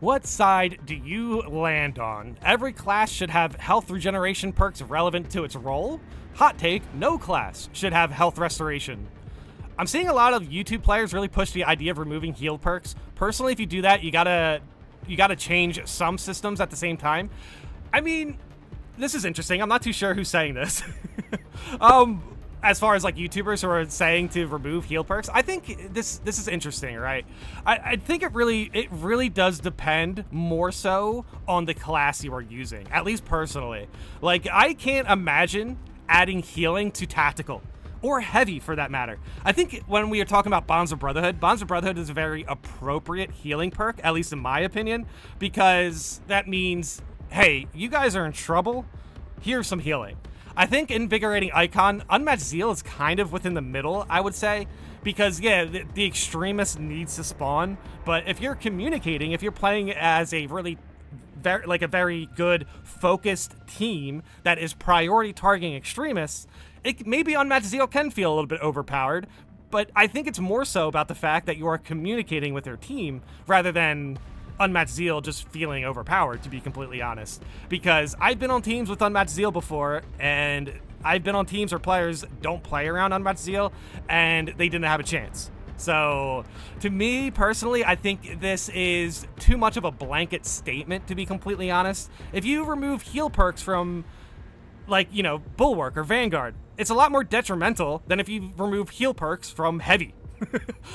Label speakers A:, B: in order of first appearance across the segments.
A: What side do you land on? Every class should have health regeneration perks relevant to its role? Hot take, no class should have health restoration. I'm seeing a lot of YouTube players really push the idea of removing heal perks. Personally, if you do that, you gotta change some systems at the same time. I mean, this is interesting. I'm not too sure who's saying this. As far as like YouTubers who are saying to remove heal perks, I think this is interesting, right? I think it really does depend more so on the class you are using, at least personally. Like, I can't imagine adding healing to tactical or heavy for that matter. I think when we are talking about Bonds of Brotherhood is a very appropriate healing perk, at least in my opinion, because that means, hey, you guys are in trouble, here's some healing. I think Invigorating Icon, Unmatched Zeal is kind of within the middle, I would say, because, yeah, the Extremist needs to spawn, but if you're communicating, if you're playing as a very good, focused team that is priority targeting Extremists, maybe Unmatched Zeal can feel a little bit overpowered, but I think it's more so about the fact that you are communicating with your team rather than Unmatched Zeal just feeling overpowered, to be completely honest. Because I've been on teams with Unmatched Zeal before, and I've been on teams where players don't play around Unmatched Zeal, and they didn't have a chance. So, to me, personally, I think this is too much of a blanket statement, to be completely honest. If you remove heal perks from, like, you know, Bulwark or Vanguard, it's a lot more detrimental than if you remove heal perks from Heavy.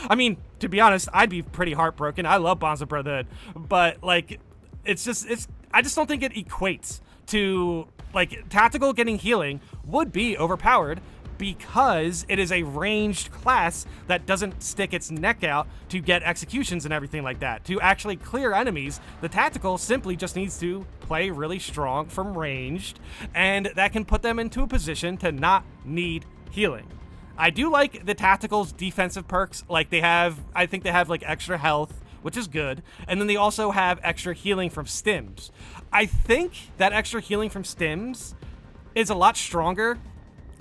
A: I mean, to be honest, I'd be pretty heartbroken. I love Bonds of Brotherhood, but like, I just don't think it equates to, like, tactical getting healing would be overpowered because it is a ranged class that doesn't stick its neck out to get executions and everything like that. To actually clear enemies, the tactical simply just needs to play really strong from ranged, and that can put them into a position to not need healing. I do like the tactical's defensive perks. Like, I think they have like extra health, which is good. And then they also have extra healing from stims. I think that extra healing from stims is a lot stronger,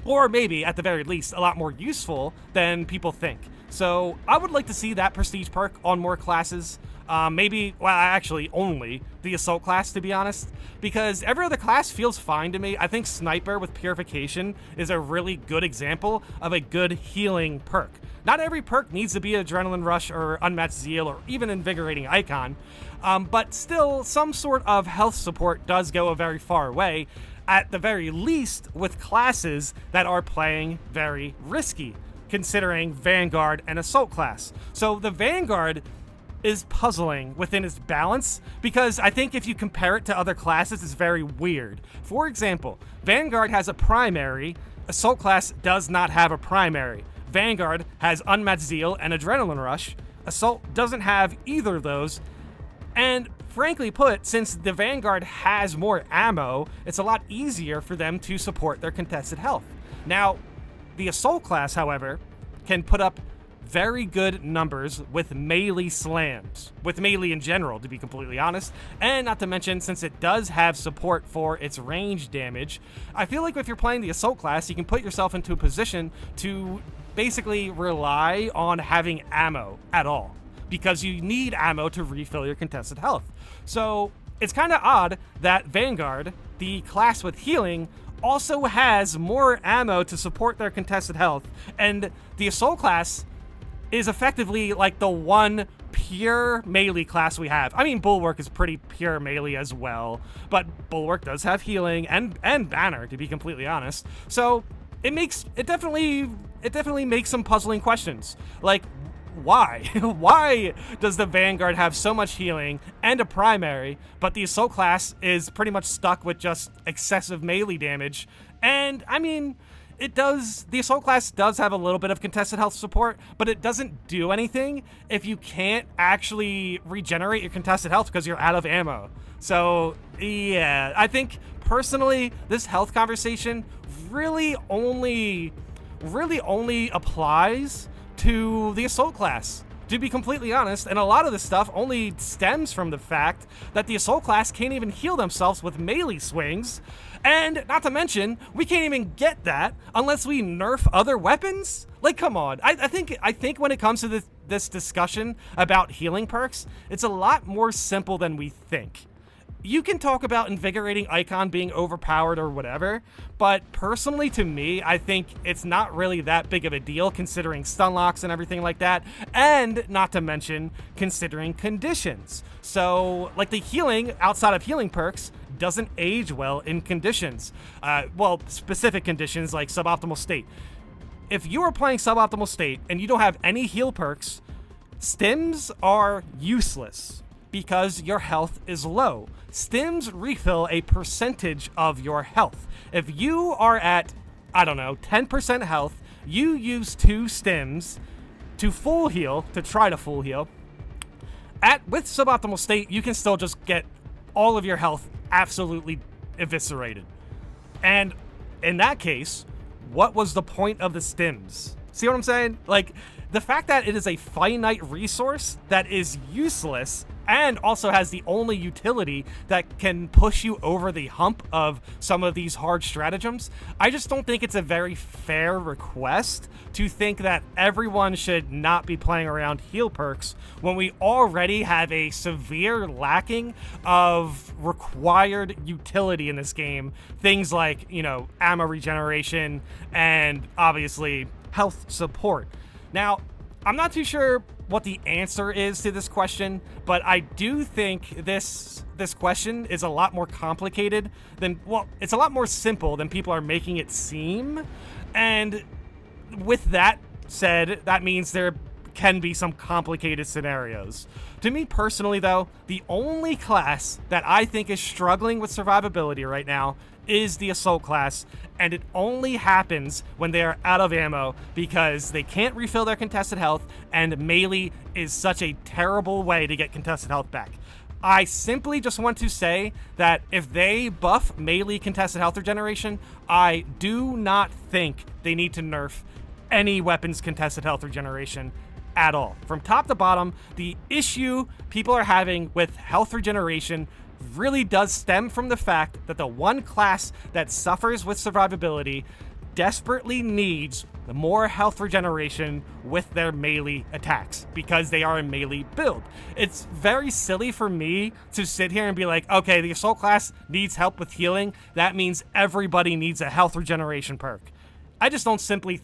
A: or maybe at the very least, a lot more useful than people think. So I would like to see that prestige perk on more classes. Maybe, well, actually only the assault class, to be honest, because every other class feels fine to me. I think Sniper with Purification is a really good example of a good healing perk. Not every perk needs to be Adrenaline Rush or Unmatched Zeal or even Invigorating Icon, but still, some sort of health support does go a very far way, at the very least with classes that are playing very risky, considering Vanguard and Assault class. So the Vanguard is puzzling within its balance, because I think if you compare it to other classes, it's very weird. For example, Vanguard has a primary, Assault class does not have a primary. Vanguard has Unmatched Zeal and Adrenaline Rush. Assault doesn't have either of those. And frankly put, since the Vanguard has more ammo, it's a lot easier for them to support their contested health. Now, the Assault class, however, can put up very good numbers with melee slams, with melee in general, to be completely honest, and not to mention, since it does have support for its range damage, I feel like if you're playing the Assault class, you can put yourself into a position to basically rely on having ammo at all, because you need ammo to refill your contested health. So it's kind of odd that Vanguard, the class with healing, also has more ammo to support their contested health, and the Assault class is effectively like the one pure melee class we have. I mean, Bulwark is pretty pure melee as well, but Bulwark does have healing and Banner, to be completely honest. So it definitely makes some puzzling questions. Like, why? Why does the Vanguard have so much healing and a primary, but the Assault class is pretty much stuck with just excessive melee damage? And I mean, the Assault class does have a little bit of contested health support, but it doesn't do anything if you can't actually regenerate your contested health because you're out of ammo. So yeah, I think personally, this health conversation really only applies to the Assault class, to be completely honest, and a lot of this stuff only stems from the fact that the Assault class can't even heal themselves with melee swings, and not to mention, we can't even get that unless we nerf other weapons. Like, come on. I think when it comes to this discussion about healing perks, it's a lot more simple than we think. You can talk about Invigorating Icon being overpowered or whatever, but personally to me, I think it's not really that big of a deal considering stun locks and everything like that, and not to mention considering conditions. So, like the healing outside of healing perks doesn't age well in conditions. Well, specific conditions like suboptimal state. If you are playing suboptimal state and you don't have any heal perks, stims are useless because your health is low. Stims refill a percentage of your health. If you are at, I don't know, 10% health, you use 2 stims to full heal, to try to full heal. With suboptimal state, you can still just get all of your health absolutely eviscerated. And in that case, what was the point of the stims? See what I'm saying? Like, the fact that it is a finite resource that is useless and also has the only utility that can push you over the hump of some of these hard stratagems, I just don't think it's a very fair request to think that everyone should not be playing around heal perks when we already have a severe lacking of required utility in this game. Things like, you know, ammo regeneration and obviously health support. Now, I'm not too sure what the answer is to this question, but I do think this question is a lot more complicated than, well, it's a lot more simple than people are making it seem. And with that said, that means there can be some complicated scenarios. To me personally, though, the only class that I think is struggling with survivability right now is the assault class, and it only happens when they are out of ammo because they can't refill their contested health, and melee is such a terrible way to get contested health back. I simply just want to say that if they buff melee contested health regeneration, I do not think they need to nerf any weapons contested health regeneration at all. From top to bottom, the issue people are having with health regeneration really does stem from the fact that the one class that suffers with survivability desperately needs the more health regeneration with their melee attacks because they are a melee build. It's very silly for me to sit here and be like, okay, the assault class needs help with healing. That means everybody needs a health regeneration perk. I simply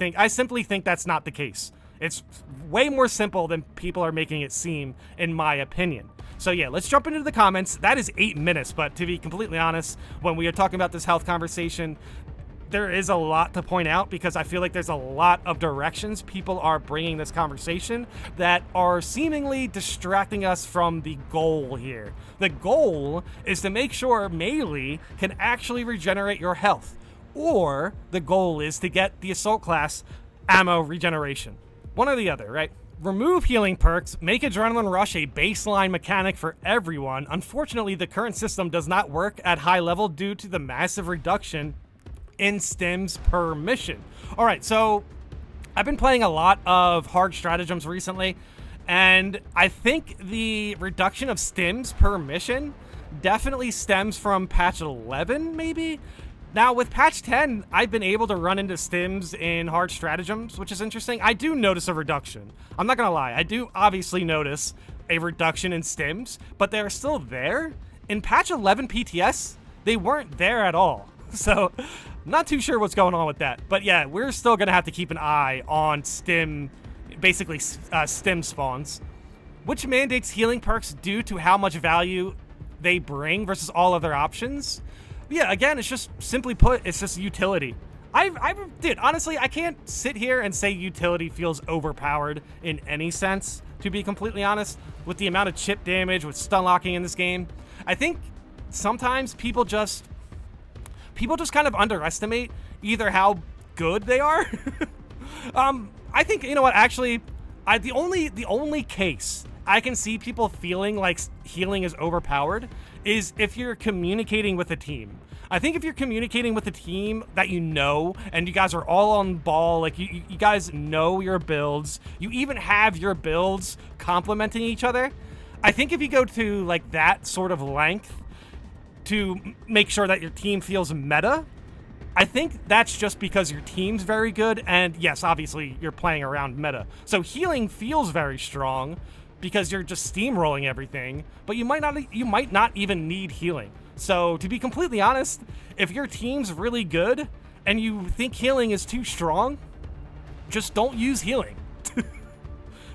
A: think that's not the case. It's way more simple than people are making it seem, in my opinion. So yeah, let's jump into the comments. That is 8 minutes, but to be completely honest, when we are talking about this health conversation, there is a lot to point out because I feel like there's a lot of directions people are bringing this conversation that are seemingly distracting us from the goal here. The goal is to make sure melee can actually regenerate your health, or the goal is to get the assault class ammo regeneration. One or the other, right? Remove healing perks, make Adrenaline Rush a baseline mechanic for everyone. Unfortunately, the current system does not work at high level due to the massive reduction in stims per mission. All right, so I've been playing a lot of hard stratagems recently, and I think the reduction of stims per mission definitely stems from patch 11, maybe? Now, with patch 10, I've been able to run into stims in hard stratagems, which is interesting. I do notice a reduction. I'm not gonna lie. I do obviously notice a reduction in stims, but they're still there. In patch 11 PTS, they weren't there at all. So, not too sure what's going on with that. But yeah, we're still gonna have to keep an eye on stim spawns. Which mandates healing perks due to how much value they bring versus all other options? Yeah, again, it's just, simply put, it's just utility. Dude, honestly, I can't sit here and say utility feels overpowered in any sense, to be completely honest, with the amount of chip damage, with stun locking in this game. I think sometimes people just kind of underestimate either how good they are. I think, you know what, actually, the only case I can see people feeling like healing is overpowered is if you're communicating with a team. I think if you're communicating with a team that you know, and you guys are all on ball, like you guys know your builds, you even have your builds complementing each other, I think if you go to like that sort of length to make sure that your team feels meta, I think that's just because your team's very good, and yes, obviously you're playing around meta. So healing feels very strong because you're just steamrolling everything, but you might not even need healing. So to be completely honest, if your team's really good and you think healing is too strong, just don't use healing.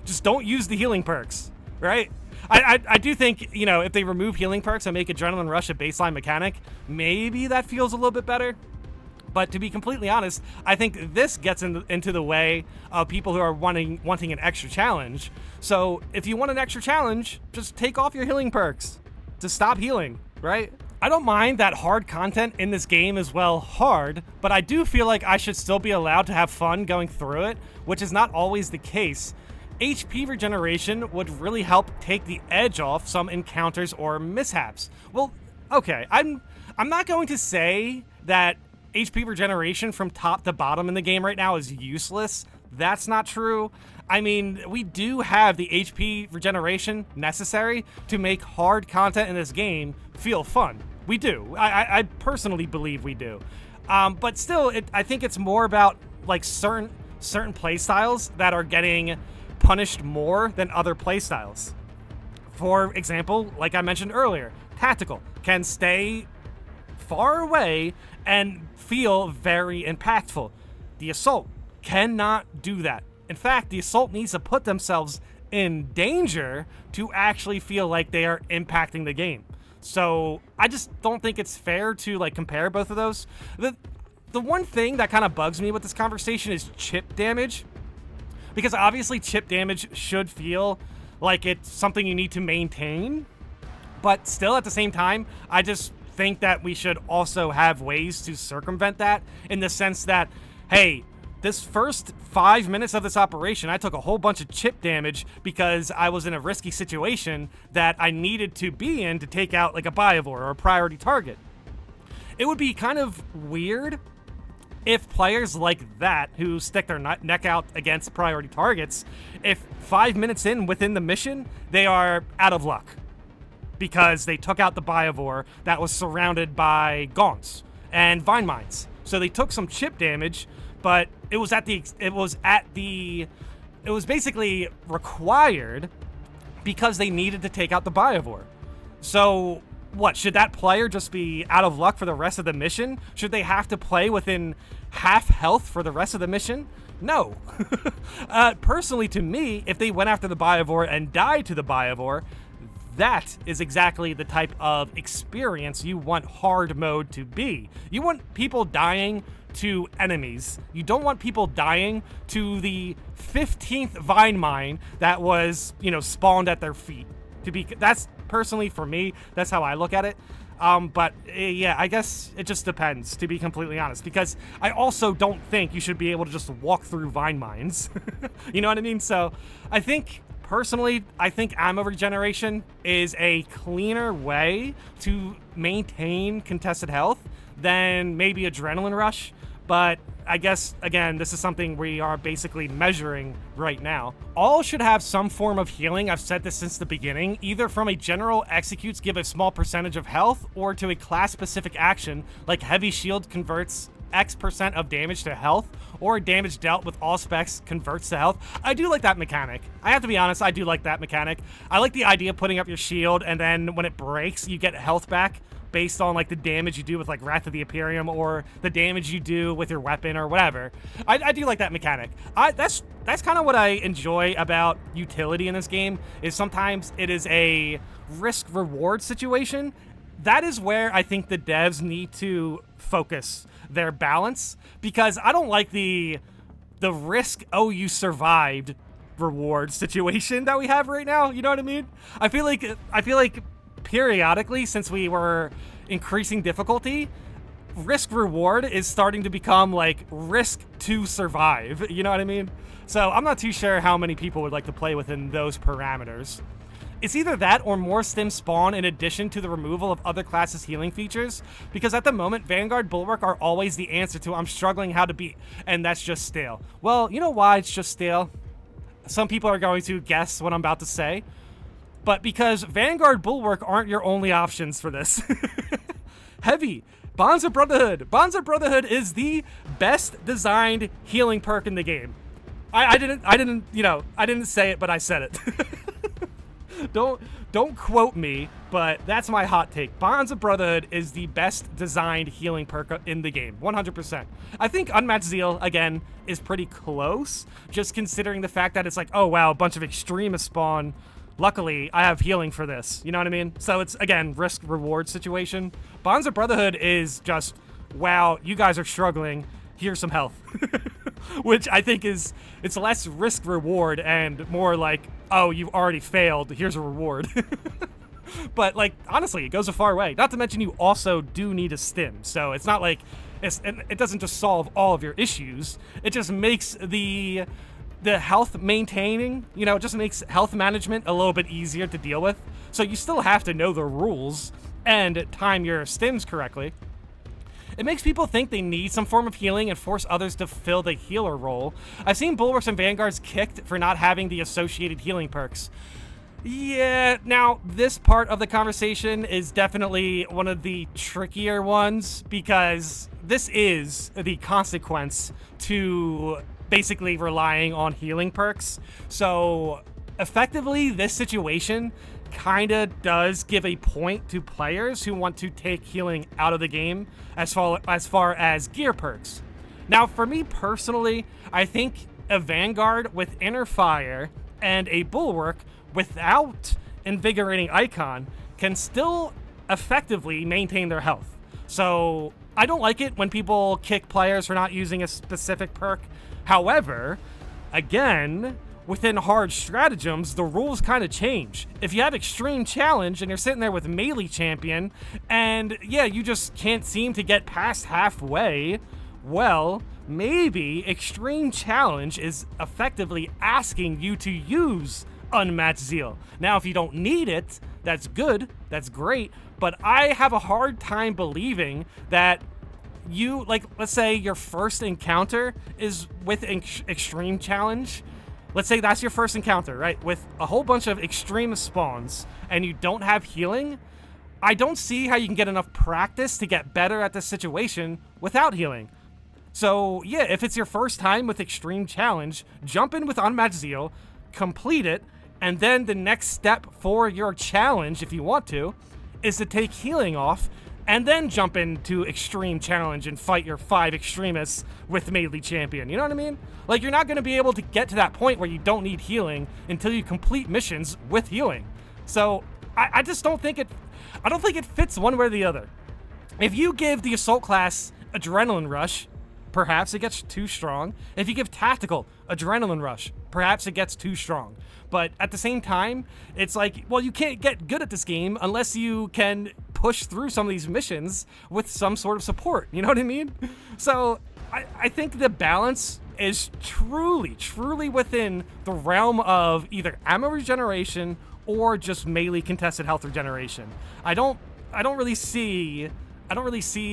A: Just don't use the healing perks, right? I do think, you know, if they remove healing perks and make Adrenaline Rush a baseline mechanic, maybe that feels a little bit better. But to be completely honest, I think this gets into the way of people who are wanting an extra challenge. So if you want an extra challenge, just take off your healing perks to stop healing, right? I don't mind that hard content in this game is, well, hard, but I do feel like I should still be allowed to have fun going through it, which is not always the case. HP regeneration would really help take the edge off some encounters or mishaps. Well, okay, I'm not going to say that HP regeneration from top to bottom in the game right now is useless. That's not true. I mean, we do have the HP regeneration necessary to make hard content in this game feel fun. We do. I personally believe we do. But still, I think it's more about like certain playstyles that are getting punished more than other playstyles. For example, like I mentioned earlier, tactical can stay far away and feel very impactful. The assault cannot do that. In fact, the assault needs to put themselves in danger to actually feel like they are impacting the game. So I just don't think it's fair to like compare both of those. The one thing that kind of bugs me with this conversation is chip damage, because obviously chip damage should feel like it's something you need to maintain, but still at the same time, I just think that we should also have ways to circumvent that, in the sense that, hey, this first 5 minutes of this operation, I took a whole bunch of chip damage because I was in a risky situation that I needed to be in to take out like a Biovore or a priority target. It would be kind of weird if players like that, who stick their neck out against priority targets, if 5 minutes in within the mission, they are out of luck because they took out the Biovore that was surrounded by gaunts and vine mines. So they took some chip damage, but it was basically required because they needed to take out the Biovore. So what, should that player just be out of luck for the rest of the mission? Should they have to play within half health for the rest of the mission? No. Personally, to me, if they went after the Biovore and died to the Biovore, that is exactly the type of experience you want hard mode to be. You want people dying to enemies. You don't want people dying to the 15th vine mine that was, you know, spawned at their feet. That's personally, for me, that's how I look at it. But yeah, I guess it just depends, to be completely honest, because I also don't think you should be able to just walk through vine mines. You know what I mean? So I think, personally, I think ammo regeneration is a cleaner way to maintain contested health than maybe Adrenaline Rush. But I guess, again, this is something we are basically measuring right now. All should have some form of healing. I've said this since the beginning, either from a general executes give a small percentage of health, or to a class-specific action, like heavy shield converts X% of damage to health, or damage dealt with all specs converts to health. I do like that mechanic. I have to be honest, I do like that mechanic. I like the idea of putting up your shield, and then when it breaks, you get health back based on like the damage you do with like Wrath of the Imperium, or the damage you do with your weapon or whatever. I do like that mechanic. That's kind of what I enjoy about utility in this game, is sometimes it is a risk-reward situation. That is where I think the devs need to focus their balance, because I don't like the risk, oh, you survived reward situation that we have right now. You know what I mean? I feel like periodically, since we were increasing difficulty, risk reward is starting to become like risk to survive. You know what I mean? So I'm not too sure how many people would like to play within those parameters. It's either that or more stim spawn in addition to the removal of other classes' healing features, because at the moment, Vanguard Bulwark are always the answer to I'm struggling how to beat, and that's just stale. Well, you know why it's just stale? Some people are going to guess what I'm about to say, but because Vanguard Bulwark aren't your only options for this. Heavy. Bonds of Brotherhood. Bonds of Brotherhood is the best designed healing perk in the game. I didn't say it, but I said it. Don't quote me, but that's my hot take. Bonds of Brotherhood is the best designed healing perk in the game, 100%. I think Unmatched Zeal, again, is pretty close, just considering the fact that it's like, oh wow, a bunch of extremists spawn. Luckily, I have healing for this, you know what I mean? So it's, again, risk-reward situation. Bonds of Brotherhood is just, wow, you guys are struggling, here's some health. Which I think it's less risk-reward and more like, oh, you've already failed, here's a reward. But, like, honestly, it goes a far way. Not to mention you also do need a stim, so it's not like, it doesn't just solve all of your issues, it just makes the health maintaining, it just makes health management a little bit easier to deal with. So you still have to know the rules and time your stims correctly. It makes people think they need some form of healing and force others to fill the healer role. I've seen Bulwarks and Vanguards kicked for not having the associated healing perks. Yeah, now this part of the conversation is definitely one of the trickier ones because this is the consequence to basically relying on healing perks. So effectively, this situation kind of does give a point to players who want to take healing out of the game as far as gear perks. Now, for me personally, I think a Vanguard with Inner Fire and a Bulwark without Invigorating Icon can still effectively maintain their health. So I don't like it when people kick players for not using a specific perk. However, again, within hard stratagems, the rules kind of change. If you have Extreme Challenge and you're sitting there with Melee Champion, and yeah, you just can't seem to get past halfway, well, maybe Extreme Challenge is effectively asking you to use Unmatched Zeal. Now, if you don't need it, that's good, that's great, but I have a hard time believing that you, like, let's say your first encounter is with Extreme Challenge. Let's say that's your first encounter, right? With a whole bunch of extreme spawns and you don't have healing. I don't see how you can get enough practice to get better at this situation without healing. So yeah, if it's your first time with Extreme Challenge, jump in with Unmatched Zeal, complete it, and then the next step for your challenge, if you want to, is to take healing off and then jump into Extreme Challenge and fight your 5 extremists with Melee Champion. You know what I mean? Like, you're not going to be able to get to that point where you don't need healing until you complete missions with healing. So, I just don't think it fits one way or the other. If you give the Assault class Adrenaline Rush, perhaps it gets too strong. If you give Tactical Adrenaline Rush, perhaps it gets too strong. But at the same time, it's like, well, you can't get good at this game unless you can push through some of these missions with some sort of support. You know what I mean? So I think the balance is truly within the realm of either ammo regeneration or just melee contested health regeneration. I don't really see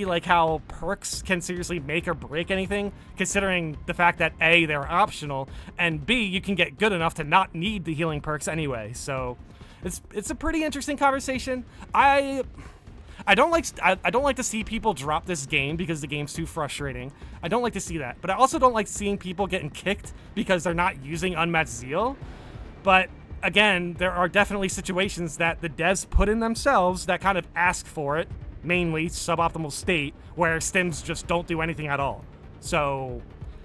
A: like how perks can seriously make or break anything, considering the fact that A, they're optional, and B, you can get good enough to not need the healing perks anyway. So it's a pretty interesting conversation. I don't like to see people drop this game because the game's too frustrating. I don't like to see that. But I also don't like seeing people getting kicked because they're not using Unmatched Zeal. But again, there are definitely situations that the devs put in themselves that kind of ask for it, mainly suboptimal state, where stims just don't do anything at all. So,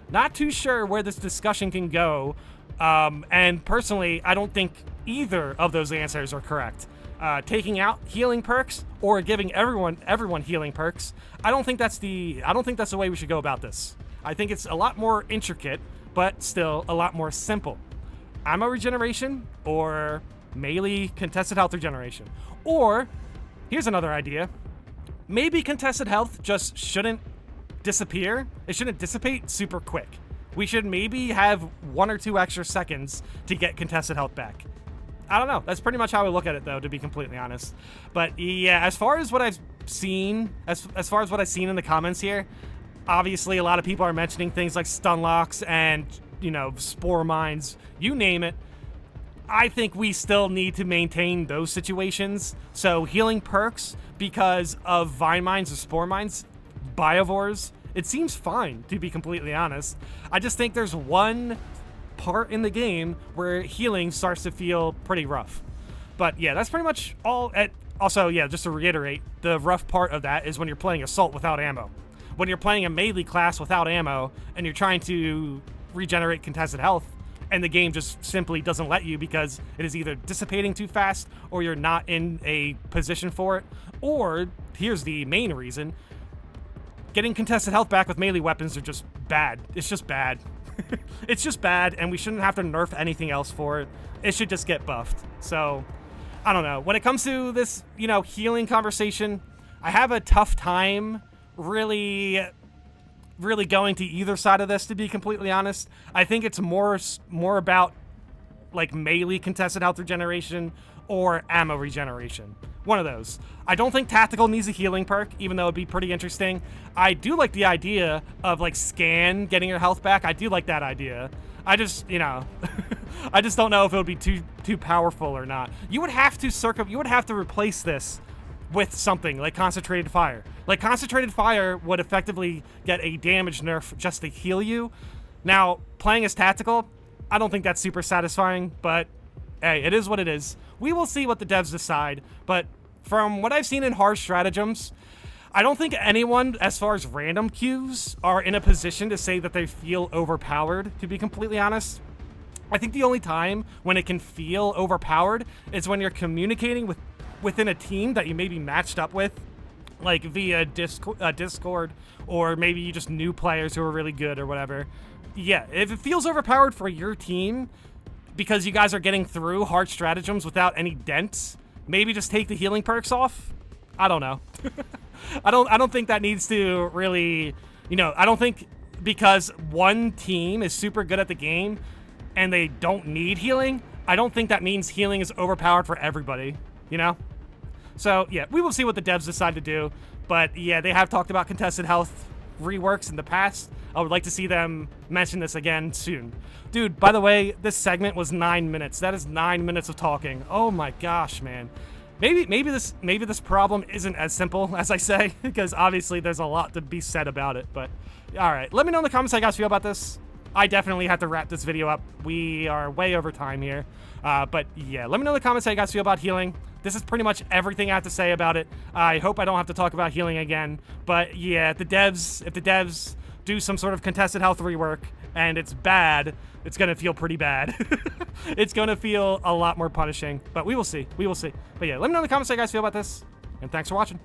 A: not too sure where this discussion can go. And personally, I don't think either of those answers are correct. Taking out healing perks or giving everyone healing perks, I don't think that's the way we should go about this. I think it's a lot more intricate, but still a lot more simple. Ammo regeneration or melee contested health regeneration. Or, here's another idea. Maybe contested health just shouldn't disappear. It shouldn't dissipate super quick. We should maybe have 1 or 2 extra seconds to get contested health back. I don't know. That's pretty much how I look at it, though, to be completely honest. But yeah, as far as what I've seen, as far as what I've seen in the comments here, obviously a lot of people are mentioning things like stun locks and, spore mines, you name it. I think we still need to maintain those situations. So healing perks because of Vine Mines or Spore Mines, Biovores, it seems fine, to be completely honest. I just think there's one part in the game where healing starts to feel pretty rough. But yeah, that's pretty much all. Also, yeah, just to reiterate, the rough part of that is when you're playing Assault without ammo. When you're playing a melee class without ammo and you're trying to regenerate contested health, and the game just simply doesn't let you because it is either dissipating too fast or you're not in a position for it, or, here's the main reason, getting contested health back with melee weapons are just bad. It's just bad. It's just bad, and we shouldn't have to nerf anything else for it. It should just get buffed. So, I don't know. When it comes to this, healing conversation, I have a tough time really going to either side of this, to be completely honest. I think it's more about like melee contested health regeneration or ammo regeneration. One of those. I don't think tactical needs a healing perk, even though it'd be pretty interesting. I do like the idea of like scan getting your health back. I do like that idea. I just, I just don't know if it would be too powerful or not. You would have to replace this with something like concentrated fire. Like concentrated fire would effectively get a damage nerf just to heal you. Now, playing as tactical, I don't think that's super satisfying, but hey, it is what it is. We will see what the devs decide, but from what I've seen in hard stratagems, I don't think anyone, as far as random queues, are in a position to say that they feel overpowered, to be completely honest. I think the only time when it can feel overpowered is when you're communicating within a team that you may be matched up with, like via Discord, or maybe you just knew players who are really good or whatever. Yeah, if it feels overpowered for your team because you guys are getting through hard stratagems without any dents, maybe just take the healing perks off. I don't know. I don't think that needs to really, I don't think because one team is super good at the game and they don't need healing, I don't think that means healing is overpowered for everybody, So, yeah, we will see what the devs decide to do. But, yeah, they have talked about contested health reworks in the past. I would like to see them mention this again soon. Dude, by the way, this segment was 9 minutes. That is 9 minutes of talking. Oh my gosh, man. Maybe this problem isn't as simple as I say, because obviously there's a lot to be said about it. But, all right, let me know in the comments how you guys feel about this. I definitely have to wrap this video up. We are way over time here. But yeah, let me know in the comments how you guys feel about healing. This is pretty much everything I have to say about it. I hope I don't have to talk about healing again. But yeah, if the devs do some sort of contested health rework and it's bad, it's going to feel pretty bad. It's going to feel a lot more punishing. But we will see. We will see. But yeah, let me know in the comments how you guys feel about this. And thanks for watching.